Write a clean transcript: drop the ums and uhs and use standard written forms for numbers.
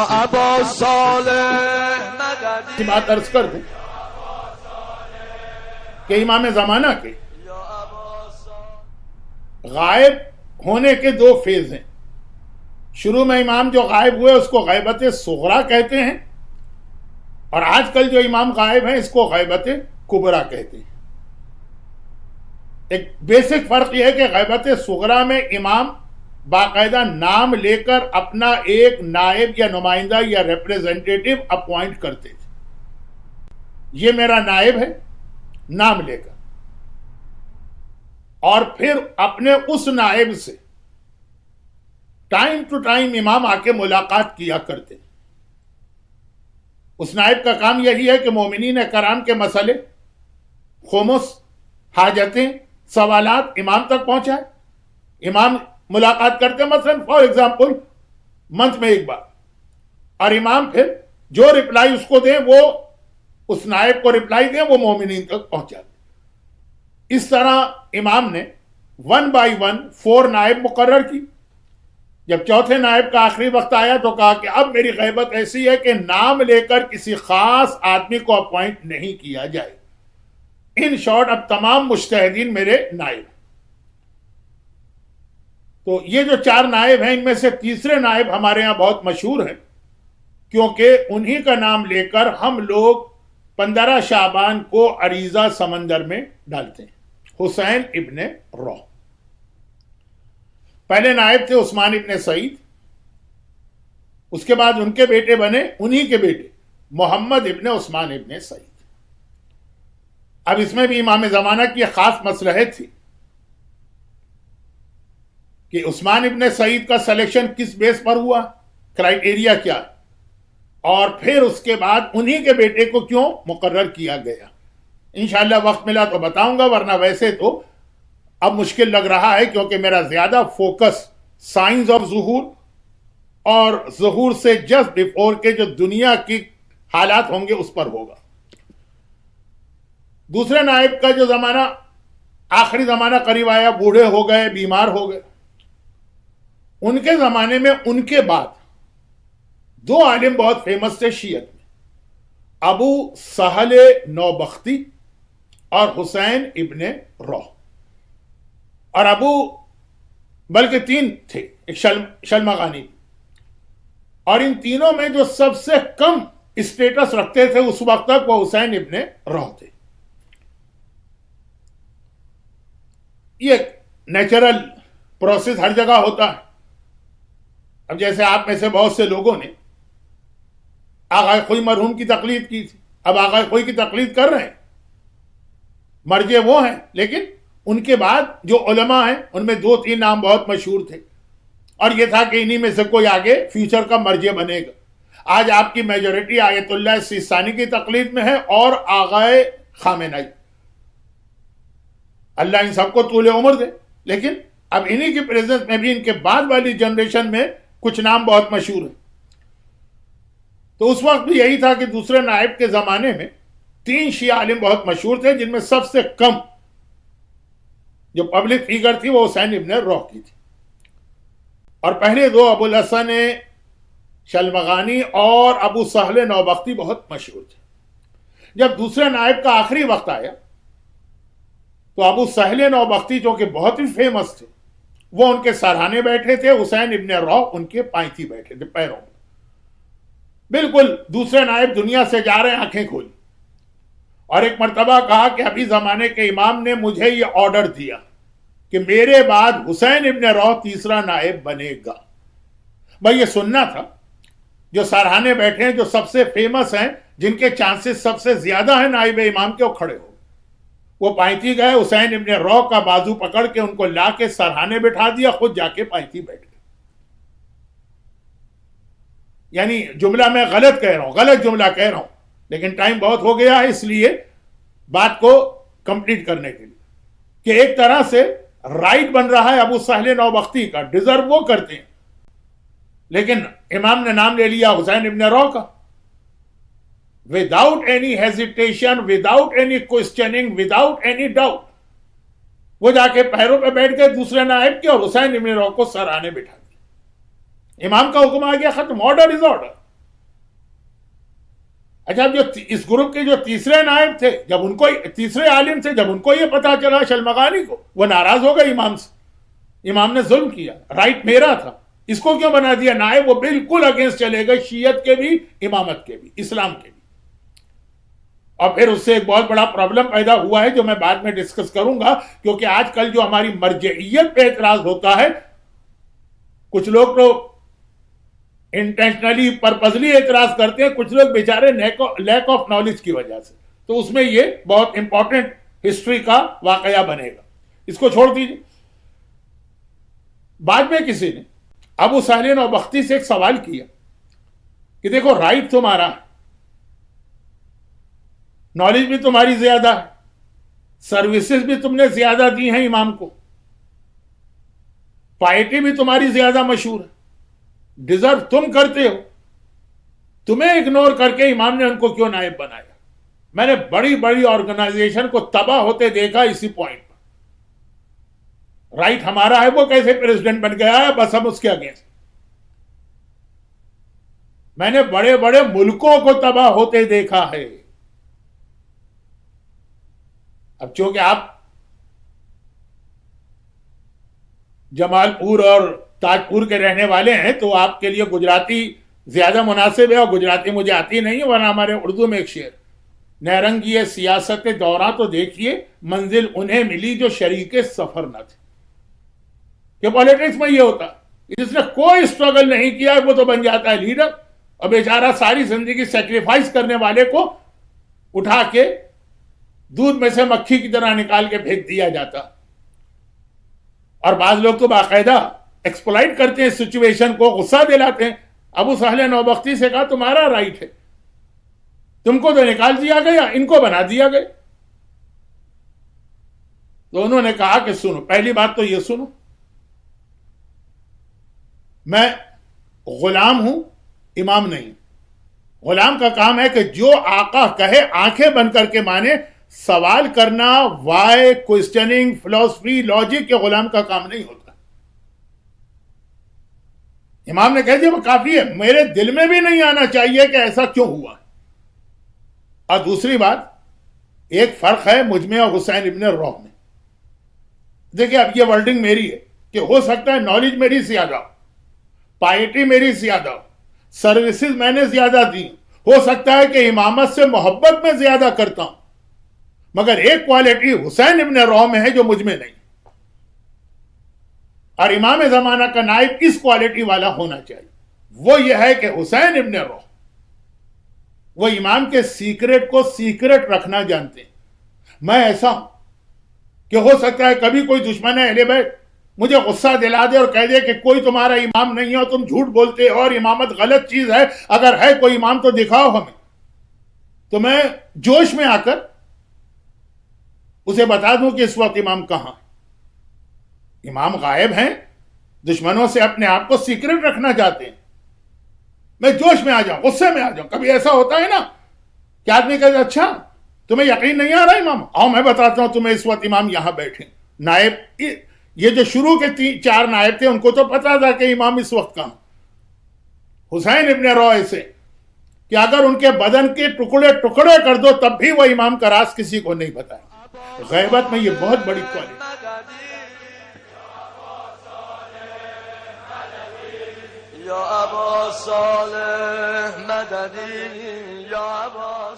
ابا صالح کی بات عرض کر دوں کہ امام زمانہ کے غائب ہونے کے دو فیز ہیں. شروع میں امام جو غائب ہوئے اس کو غیبت صغرا کہتے ہیں، اور آج کل جو امام غائب ہیں اس کو غیبت کبرا کہتے ہیں. ایک بیسک فرق یہ ہے کہ غیبت صغرا میں امام باقاعدہ نام لے کر اپنا ایک نائب یا نمائندہ یا ریپریزنٹیٹو اپوائنٹ کرتے تھے. یہ میرا نائب ہے، نام لے کر، اور پھر اپنے اس نائب سے ٹائم ٹو ٹائم امام آ کے ملاقات کیا کرتے. اس نائب کا کام یہی ہے کہ مومنین کرام کے مسئلے، خمس، حاجتیں، سوالات امام تک پہنچائے. امام ملاقات کرتے مثلا فار ایگزامپل منتھ میں ایک بار، اور امام پھر جو رپلائی اس کو دیں وہ اس نائب کو رپلائی دیں، وہ مومنین تک پہنچا دیں. اس طرح امام نے 1 بائی 1 4 نائب مقرر کی. جب چوتھے نائب کا آخری وقت آیا تو کہا کہ اب میری غیبت ایسی ہے کہ نام لے کر کسی خاص آدمی کو اپوائنٹ نہیں کیا جائے. ان شارٹ اب تمام مجتہدین میرے نائب. تو یہ جو 4 نائب ہیں ان میں سے تیسرے نائب ہمارے ہاں بہت مشہور ہیں، کیونکہ انہی کا نام لے کر ہم لوگ 15 شعبان کو عریضہ سمندر میں ڈالتے ہیں. حسین ابن روح پہلے نائب تھے، عثمان ابن سعید. اس کے بعد ان کے بیٹے بنے، انہی کے بیٹے محمد ابن عثمان ابن سعید. اب اس میں بھی امام زمانہ کی خاص مصلحت تھی کہ عثمان ابن سعید کا سلیکشن کس بیس پر ہوا، کرائیٹیریا کیا، اور پھر اس کے بعد انہی کے بیٹے کو کیوں مقرر کیا گیا. انشاءاللہ وقت ملا تو بتاؤں گا، ورنہ ویسے تو اب مشکل لگ رہا ہے کیونکہ میرا زیادہ فوکس سائنس آف ظہور اور ظہور سے جسٹ بیفور کے جو دنیا کی حالات ہوں گے اس پر ہوگا. دوسرے نائب کا جو زمانہ آخری زمانہ قریب آیا، بوڑھے ہو گئے، بیمار ہو گئے. ان کے زمانے میں ان کے بعد 2 عالم بہت فیمس تھے شیعت میں، ابو سہل نوبختی اور حسین ابن روح. اور بلکہ 3 تھے، ایک شلمغانی. اور ان تینوں میں جو سب سے کم اسٹیٹس رکھتے تھے اس وقت تک وہ حسین ابن روح تھے. یہ نیچرل پروسیس ہر جگہ ہوتا ہے. اب جیسے آپ میں سے بہت سے لوگوں نے آغا خوئی مرحوم کی تقلید کی تھی، اب آغا خوئی کی تقلید کر رہے ہیں، مرجع وہ ہیں، لیکن ان کے بعد جو علماء ہیں ان میں 2-3 نام بہت مشہور تھے، اور یہ تھا کہ انہی میں سے کوئی آگے فیوچر کا مرجع بنے گا. آج آپ کی میجورٹی آیت اللہ سیستانی کی تقلید میں ہے اور آغا خامنئی. اللہ ان سب کو طول عمر دے. لیکن اب انہی کی پریزنس میں بھی ان کے بعد والی جنریشن میں کچھ نام بہت مشہور ہیں. تو اس وقت بھی یہی تھا کہ دوسرے نائب کے زمانے میں 3 شیعہ عالم بہت مشہور تھے، جن میں سب سے کم جو پبلک فیگر تھی وہ حسین ابن روح کی تھی. اور پہلے 2 ابو الحسن شلمغانی اور ابو سہل نوبختی بہت مشہور تھے. جب دوسرے نائب کا آخری وقت آیا تو ابو سہل نوبختی جو کہ بہت ہی فیمس تھے وہ ان کے سرہانے بیٹھے تھے، حسین ابن روح ان کے پائنتی بیٹھے تھے، پیروں میں. بالکل دوسرے نائب دنیا سے جا رہے ہیں آنکھیں کھولی. اور ایک مرتبہ کہا کہ ابھی زمانے کے امام نے مجھے یہ آرڈر دیا کہ میرے بعد حسین ابن روح تیسرا نائب بنے گا. بھائی یہ سننا تھا، جو سرہانے بیٹھے ہیں، جو سب سے فیمس ہیں، جن کے چانسز سب سے زیادہ ہیں نائب امام کے، وہ کھڑے ہو. وہ پائنتی گئے، حسین ابن روح کا بازو پکڑ کے ان کو لا کے سرہانے بٹھا دیا، خود جا کے پائنتی بیٹھ گئے. یعنی جملہ میں غلط کہہ رہا ہوں، غلط جملہ کہہ رہا ہوں، لیکن ٹائم بہت ہو گیا ہے اس لیے بات کو کمپلیٹ کرنے کے لیے کہ ایک طرح سے رائٹ بن رہا ہے ابو سہل نوبختی کا، ڈیزرو وہ کرتے ہیں، لیکن امام نے نام لے لیا حسین ابن روح کا. without any hesitation, without any questioning, without any doubt. وہ جا کے پیروں پہ بیٹھ گئے دوسرے نائب کے اور حسین ابن روح کو سرانے بٹھا دیا. امام کا حکم آ گیا، ختم، آرڈر از آرڈر. اچھا، جو اس گروپ کے جو تیسرے نائب تھے، جب ان کو تیسرے عالم تھے، جب ان کو یہ پتا چلا شلمغانی کو، وہ ناراض ہو گئے امام سے، امام نے ظلم کیا، رائٹ میرا تھا، اس کو کیوں بنا دیا نائب؟ وہ بالکل اگینسٹ چلے گئے شیعت کے بھی، امامت کے بھی، اسلام کے بھی. اور پھر اس سے ایک بہت بڑا پرابلم پیدا ہوا ہے جو میں بعد میں ڈسکس کروں گا، کیونکہ آج کل جو ہماری مرجعیت پہ اعتراض ہوتا ہے، کچھ لوگ تو انٹینشنلی پرپزلی اعتراض کرتے ہیں، کچھ لوگ بیچارے لیک آف نالج کی وجہ سے. تو اس میں یہ بہت امپورٹنٹ ہسٹری کا واقعہ بنے گا، اس کو چھوڑ دیجیے. بعد میں کسی نے ابو سہل نوبختی سے ایک سوال کیا کہ دیکھو رائٹ تمہارا ہے، نالج بھی تمہاری زیادہ ہے، سروسز بھی تم نے زیادہ دی ہیں امام کو، پائٹی بھی تمہاری زیادہ مشہور ہے، ڈیزرو تم کرتے ہو، تمہیں اگنور کر کے امام نے ان کو کیوں نائب بنایا؟ میں نے بڑی بڑی آرگنائزیشن کو تباہ ہوتے دیکھا اسی پوائنٹ پر. رائٹ ہمارا ہے، وہ کیسے پریزیڈنٹ بن گیا ہے؟ بس ہم اس کے اگینسٹ. میں نے بڑے بڑے ملکوں کو تباہ ہوتے دیکھا ہے. اب چونکہ آپ جمال پور اور تاج پور کے رہنے والے ہیں تو آپ کے لیے گجراتی زیادہ مناسب ہے، اور گجراتی مجھے آتی نہیں، ورنہ ہمارے اردو میں ایک شعر، نیرنگی سیاست دورہ تو دیکھیے منزل انہیں ملی جو شریک سفر نہ تھے. کہ پالیٹکس میں یہ ہوتا جس نے کوئی اسٹرگل نہیں کیا وہ تو بن جاتا ہے لیڈر، اور بیچارہ ساری زندگی سیکریفائس کرنے والے کو اٹھا کے دودھ میں سے مکھی کی طرح نکال کے پھینک دیا جاتا. اور بعض لوگ تو باقاعدہ ایکسپلائٹ کرتے ہیں سچویشن کو، غصہ دلاتے ہیں. ابو سہل نوبختی سے کہا تمہارا رائٹ ہے، تم کو تو نکال دیا گیا، ان کو بنا دیا گیا. تو انہوں نے کہا کہ سنو، پہلی بات تو یہ سنو، میں غلام ہوں، امام نہیں. غلام کا کام ہے کہ جو آقا کہے آنکھیں بند کر کے مانے. سوال کرنا، وائی، کوسچننگ، فلسفی، لاجک، یہ غلام کا کام نہیں ہوتا. امام نے کہہ دیا وہ کافی ہے، میرے دل میں بھی نہیں آنا چاہیے کہ ایسا کیوں ہوا. اور دوسری بات، ایک فرق ہے مجھ میں اور حسین ابن روح میں. دیکھیں اب یہ ورڈنگ میری ہے کہ ہو سکتا ہے نالج میری زیادہ ہو، پائٹی میری زیادہ ہو، سروسز میں نے زیادہ دی، ہو سکتا ہے کہ امامت سے محبت میں زیادہ کرتا ہوں، مگر ایک کوالٹی حسین ابن روح میں ہے جو مجھ میں نہیں. اور امام زمانہ کا نائب اس کوالٹی والا ہونا چاہیے. وہ یہ ہے کہ حسین ابن روح وہ امام کے سیکرٹ کو سیکرٹ رکھنا جانتے ہیں. میں ایسا ہوں کہ ہو سکتا ہے کبھی کوئی دشمن ہے اہل بیت مجھے غصہ دلا دے اور کہہ دے کہ کوئی تمہارا امام نہیں ہے، تم جھوٹ بولتے ہو اور امامت غلط چیز ہے، اگر ہے کوئی امام تو دکھاؤ ہمیں. تو میں جوش میں آ کر اسے بتا دوں کہ اس وقت امام کہاں ہے. امام غائب ہیں، دشمنوں سے اپنے آپ کو سیکرٹ رکھنا چاہتے ہیں. میں جوش میں آ جاؤں، غصے میں آ جاؤں. کبھی ایسا ہوتا ہے نا کہ آدمی کہتے اچھا تمہیں یقین نہیں آ رہا امام، آؤ میں بتاتا ہوں تمہیں، اس وقت امام یہاں بیٹھے. نائب یہ جو شروع کے 4 نائب تھے ان کو تو پتا تھا کہ امام اس وقت کہاں. حسین ابن روح سے کہ اگر ان کے بدن کے ٹکڑے ٹکڑے کر دو تب بھی وہ امام کا راز کسی کو نہیں بتائے. غیبت میں یہ بہت بڑی کوالٹی. یا ابا صالح مددی، یا ابا